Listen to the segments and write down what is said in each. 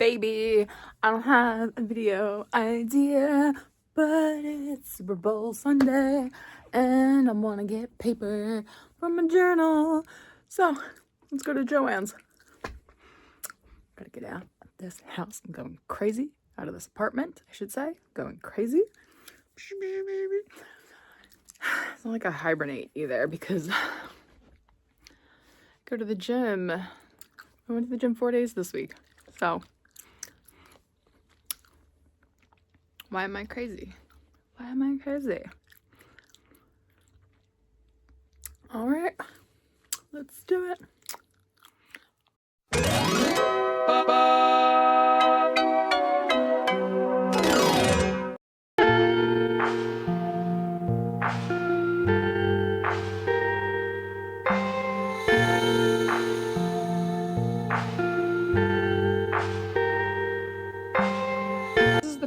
baby. I don't have a video idea, but it's Super Bowl Sunday, and I want to get paper from a journal. So let's go to Joann's. Gotta get out of this house. I'm going crazy. Out of this apartment, I should say. Going crazy. It's not like I hibernate either because I go to the gym. I went to the gym 4 days this week. So why am I crazy? Why am I crazy? All right, let's do it.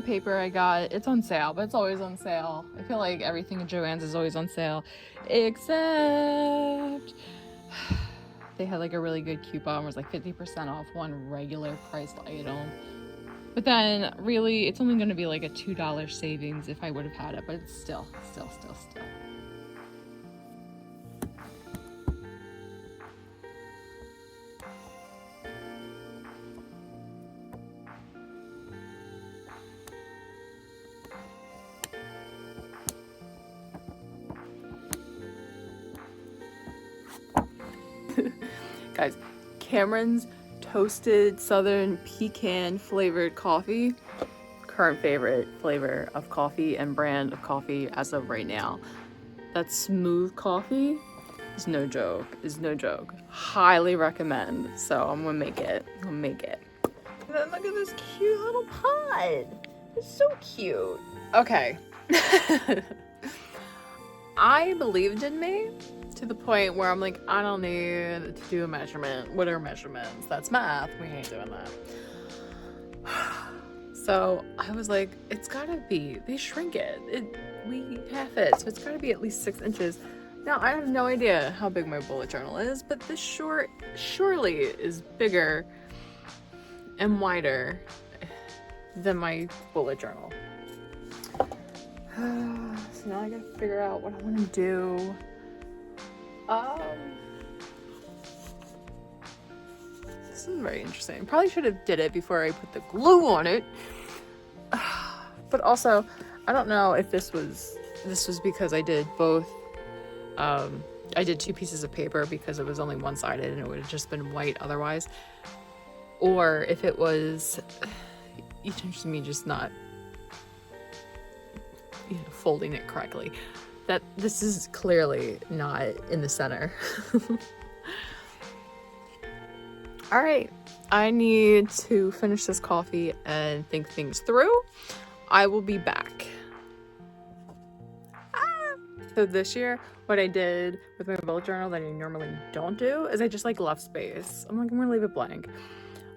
Paper I got. It's on sale, but it's always on sale. I feel like everything at Joann's is always on sale, except they had like a really good coupon. It was like 50% off one regular priced item. But then really it's only going to be like a $2 savings if I would have had it, but it's still. Guys, Cameron's toasted southern pecan flavored coffee, current favorite flavor of coffee and brand of coffee as of right now. That smooth coffee is no joke. Highly recommend. So I'm gonna make it. And then look at this cute little pod. It's so cute. Okay. I believed in me to the point where I'm like, I don't need to do a measurement. What are measurements? That's math. We ain't doing that. So I was like, it's gotta be, they shrink it. We half it, so it's gotta be at least 6 inches. Now, I have no idea how big my bullet journal is, but this surely is bigger and wider than my bullet journal. So now I gotta figure out what I want to do. This is very interesting. Probably should have did it before I put the glue on it. But also, I don't know if this was because I did both. I did 2 pieces of paper because it was only one-sided and it would have just been white otherwise. Or if it was just me just not folding it correctly. That this is clearly not in the center. All right, I need to finish this coffee and think things through. I will be back. So this year, what I did with my bullet journal that I normally don't do is I just like left space. I'm like, I'm gonna leave it blank.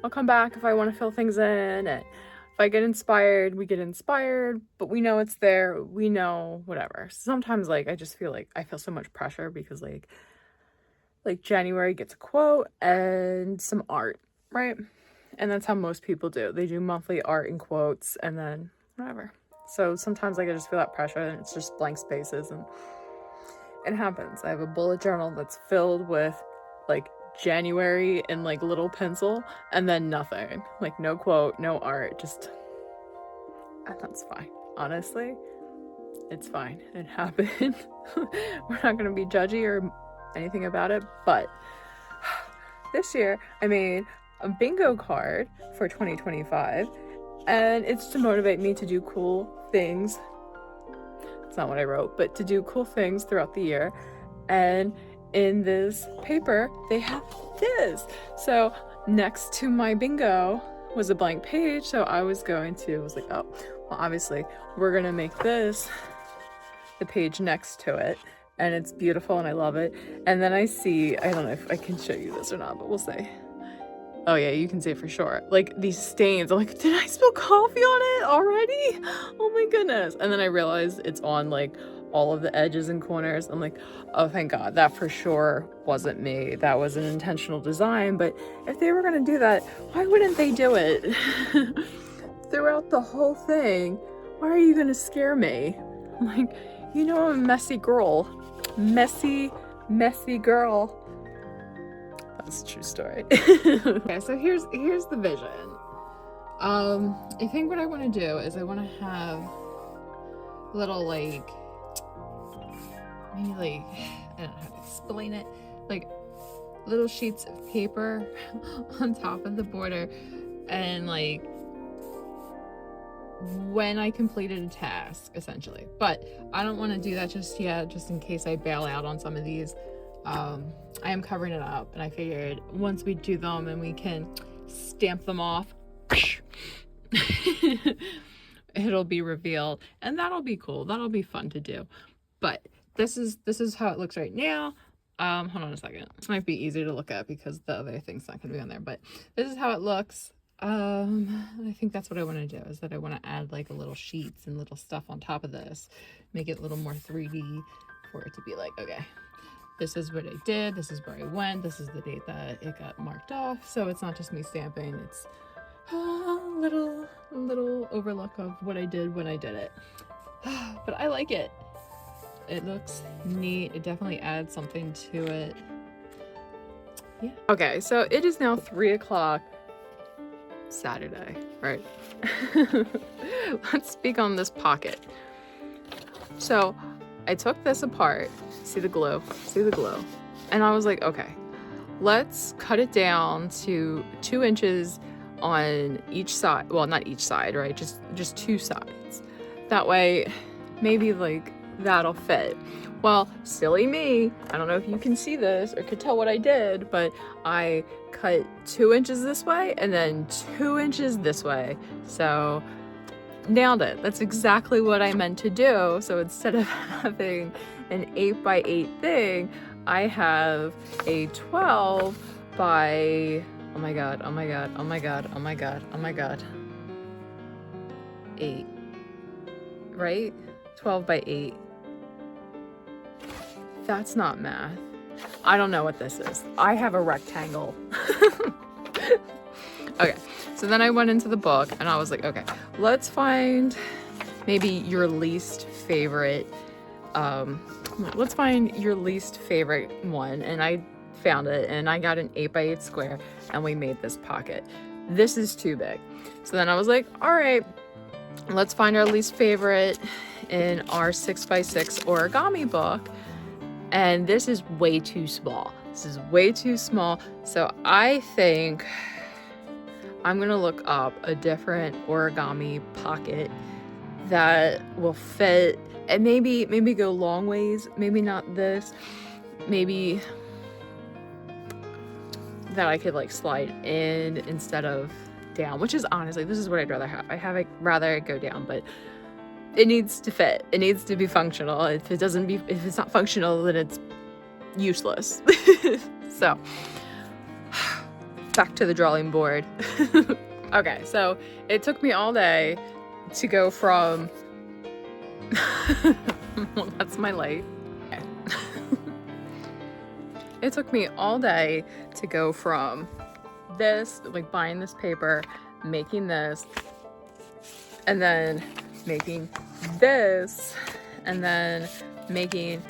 I'll come back if I want to fill things in, and if I get inspired, we get inspired, but we know it's there. We know whatever. Sometimes like I just feel like I feel so much pressure because like January gets a quote and some art, right? And that's how most people do. They do monthly art and quotes and then whatever. So sometimes like I just feel that pressure and it's just blank spaces and it happens. I have a bullet journal that's filled with like January in like little pencil and then nothing, like no quote, no art, just, and that's fine. Honestly, it's fine. It happened. We're not gonna be judgy or anything about it, but this year I made a bingo card for 2025 and it's to motivate me to do cool things. It's not what I wrote, but to do cool things throughout the year. And in this paper, they have this. So next to my bingo was a blank page. So I was like, oh, well, obviously we're going to make this the page next to it. And it's beautiful and I love it. And then I don't know if I can show you this or not, but we'll see. Oh yeah, you can see it for sure. Like these stains, I'm like, did I spill coffee on it already? Oh my goodness. And then I realized it's on like all of the edges and corners. I'm like, oh, thank God, that for sure wasn't me. That was an intentional design. But if they were gonna do that, why wouldn't they do it throughout the whole thing? Why are you gonna scare me? I'm like, you know, I'm a messy girl. Messy girl. That's a true story. Okay, so here's the vision. I think what I want to do is I want to have little, like, maybe, like, I don't know how to explain it, like little sheets of paper on top of the border, and like when I completed a task, essentially. But I don't want to do that just yet, just in case I bail out on some of these. I am covering it up, and I figured once we do them and we can stamp them off, it'll be revealed, and that'll be cool. That'll be fun to do. But this is how it looks right now. Hold on a second. This might be easier to look at because the other thing's not gonna be on there, but this is how it looks. I think that's what I want to do, is that I want to add like a little sheets and little stuff on top of this, make it a little more 3D for it to be like, okay, this is what I did, this is where I went, this is the date that it got marked off. So it's not just me stamping, it's a little overlook of what I did when I did it. But I like it. It looks neat. It definitely adds something to it. Yeah. Okay, so it is now 3 o'clock Saturday, right? Let's speak on this pocket. So I took this apart. See the glue? See the glue? And I was like, okay, let's cut it down to 2 inches on each side. Well, not each side, right? Just 2 sides. That way, maybe like that'll fit. Well, silly me, I don't know if you can see this or could tell what I did, but I cut 2 inches this way and then 2 inches this way. So nailed it. That's exactly what I meant to do. So instead of having an 8 by 8 thing, I have a 12 by, oh my God, 8, right? 12 by 8. That's not math. I don't know what this is. I have a rectangle. Okay, so then I went into the book and I was like, okay, let's find maybe your least favorite, let's find your least favorite one. And I found it, and I got an 8 by 8 square, and we made this pocket. This is too big. So then I was like, all right, let's find our least favorite in our 6 by 6 origami book. And this is way too small. This is way too small. So I think I'm gonna look up a different origami pocket that will fit, and maybe go long ways. Maybe not this. Maybe that I could like slide in instead of down, which is honestly, this is what I'd rather have. Rather it go down, but it needs to fit. It needs to be functional. If it's not functional, then it's useless. So back to the drawing board. Okay, so it took me all day to go from well, that's my light. Okay. It took me all day to go from this, like buying this paper, making this, and then making this, and then making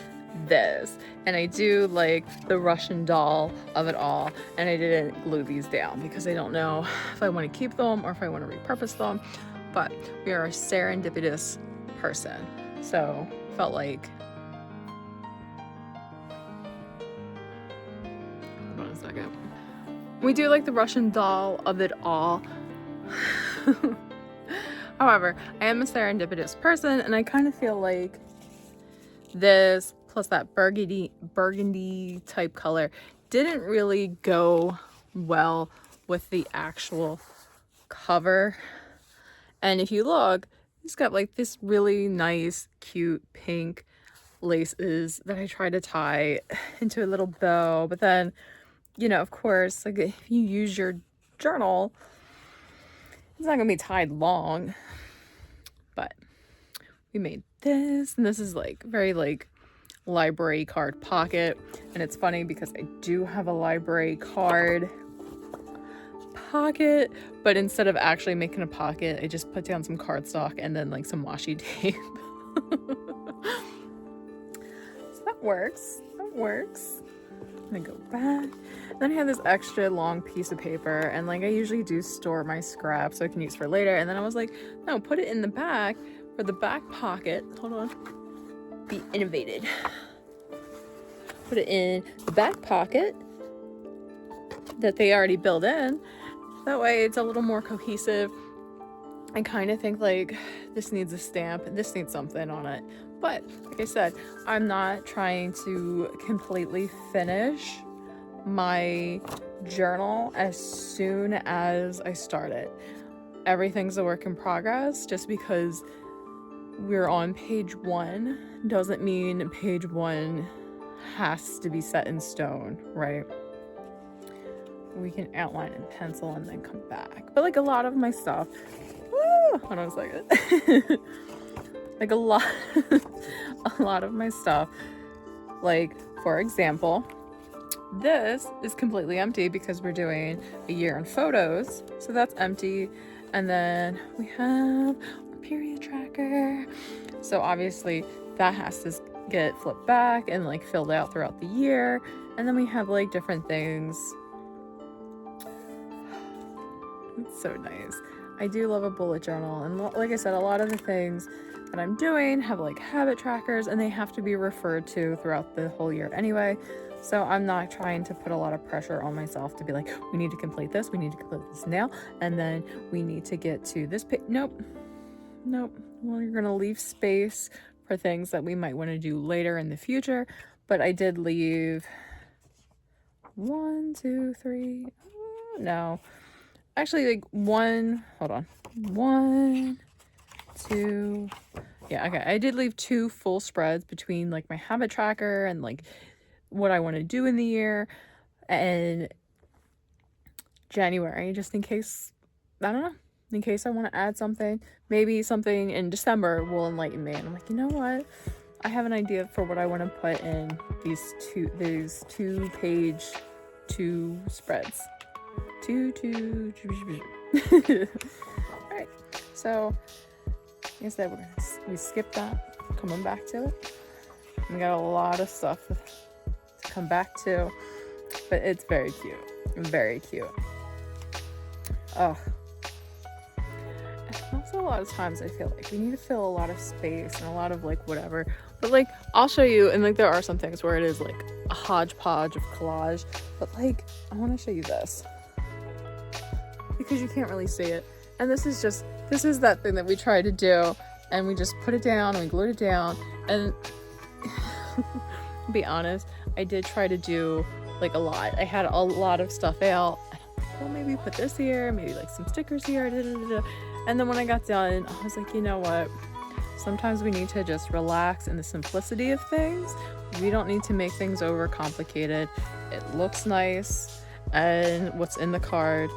this. And I do like the Russian doll of it all, and I didn't glue these down because I don't know if I want to keep them or if I want to repurpose them. But we are a serendipitous person, so felt like, hold on a second, we do like the Russian doll of it all. However, I am a serendipitous person, and I kind of feel like this plus that burgundy type color didn't really go well with the actual cover. And if you look, it's got like this really nice, cute pink laces that I tried to tie into a little bow. But then, you know, of course, like if you use your journal, it's not gonna be tied long. But we made this, and this is like very like library card pocket. And it's funny because I do have a library card pocket, but instead of actually making a pocket, I just put down some cardstock and then like some washi tape. So that works. I'm gonna go back. Then I have this extra long piece of paper, and like I usually do store my scrap so I can use for later. And then I was like, no, put it in the back for the back pocket. Hold on. Be innovated. Put it in the back pocket that they already built in. That way it's a little more cohesive. I kind of think like this needs a stamp, this needs something on it. But like I said, I'm not trying to completely finish my journal as soon as I start it. Everything's a work in progress. Just because we're on page 1 doesn't mean page 1 has to be set in stone, right? We can outline in pencil and then come back. But like a lot of my stuff, hold on a second. Like a lot of my stuff, like for example, this is completely empty because we're doing a year in photos, so that's empty. And then we have our period tracker, so obviously that has to get flipped back and like filled out throughout the year. And then we have like different things. It's so nice. I do love a bullet journal, and like I said, a lot of the things that I'm doing have like habit trackers, and they have to be referred to throughout the whole year anyway. So I'm not trying to put a lot of pressure on myself to be like, we need to complete this now, and then we need to get to this page. Nope. Well, you're gonna leave space for things that we might want to do later in the future. But I did leave 1, 2, 3. No, actually, like 1. Hold on. 1, 2. Yeah, okay. I did leave 2 full spreads between like my habit tracker and like what I want to do in the year and January, just in case, I don't know, in case I want to add something. Maybe something in December will enlighten me, and I'm like, you know what, I have an idea for what I want to put in these 2 page 2 spreads. All right, so like I said, we skipped that, coming back to it. We got a lot of stuff to come back to, but it's very cute. Oh, and also a lot of times I feel like we need to fill a lot of space and a lot of like whatever, but like I'll show you, and like there are some things where it is like a hodgepodge of collage, but like I want to show you this because you can't really see it. And this is that thing that we tried to do, and we just put it down and we glued it down. And to be honest, I did try to do like a lot. I had a lot of stuff out. Well, maybe put this here, maybe like some stickers here, and then when I got done, I was like, you know what? Sometimes we need to just relax in the simplicity of things. We don't need to make things overcomplicated. It looks nice, and what's in the card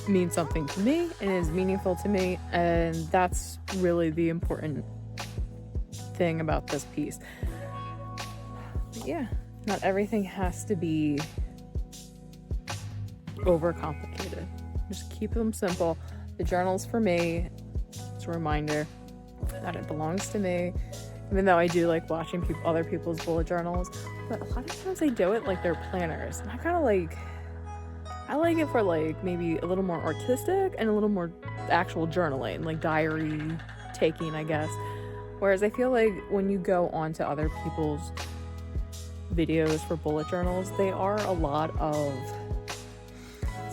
means something to me and is meaningful to me, and that's really the important thing about this piece. But yeah, not everything has to be overcomplicated. Just keep them simple. The journal's for me. It's a reminder that it belongs to me, even though I do like watching other people's bullet journals. But a lot of times I do it like they're planners, and I like it for like maybe a little more artistic and a little more actual journaling, like diary taking, I guess. Whereas I feel like when you go onto other people's videos for bullet journals, they are a lot of,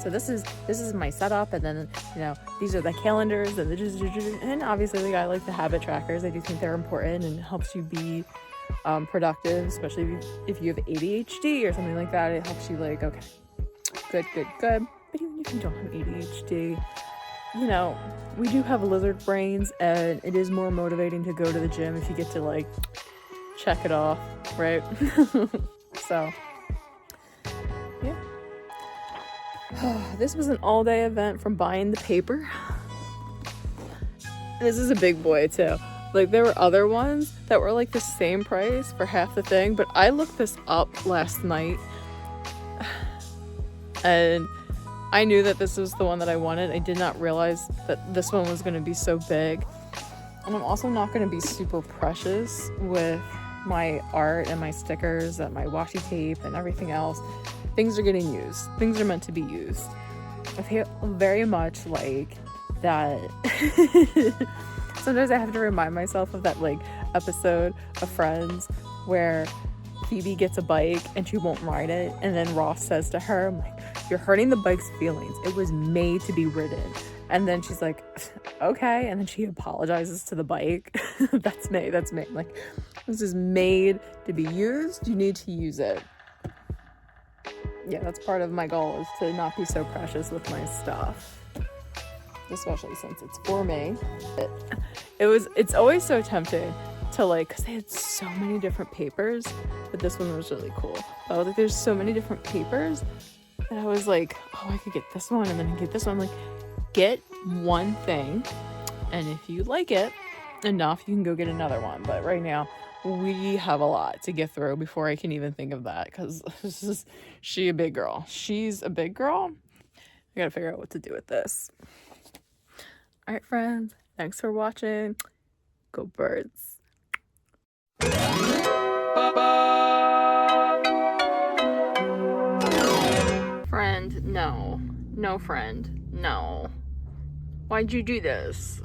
so this is my setup, and then, you know, these are the calendars and obviously like I like the habit trackers. I do think they're important and it helps you be productive, especially if you have ADHD or something like that. It helps you like, okay, good. But even if you don't have ADHD, you know, we do have lizard brains, and it is more motivating to go to the gym if you get to like check it off, right? So yeah. This was an all-day event from buying the paper. This is a big boy too. Like, there were other ones that were like the same price for half the thing, but I looked this up last night and I knew that this was the one that I wanted. I did not realize that this one was going to be so big. And I'm also not going to be super precious with my art and my stickers and my washi tape and everything else. Things are getting used. Things are meant to be used. I feel very much like that. Sometimes I have to remind myself of that like episode of Friends where Phoebe gets a bike and she won't ride it, and then Ross says to her, I'm like, you're hurting the bike's feelings. It was made to be ridden. And then she's like, okay, and then she apologizes to the bike. That's me. Like, this is made to be used. You need to use it. Yeah, that's part of my goal, is to not be so precious with my stuff, especially since it's for me. It's always so tempting to like, because they had so many different papers, but this one was really cool. I was like, there's so many different papers that I was like, oh, I could get this one and then I could get this one. I'm like, get one thing, and if you like it enough, you can go get another one. But right now we have a lot to get through before I can even think of that, because she's a big girl. I gotta figure out what to do with this. All right, friends, thanks for watching. Go birds. Friend, no. No, friend, no. Why'd you do this?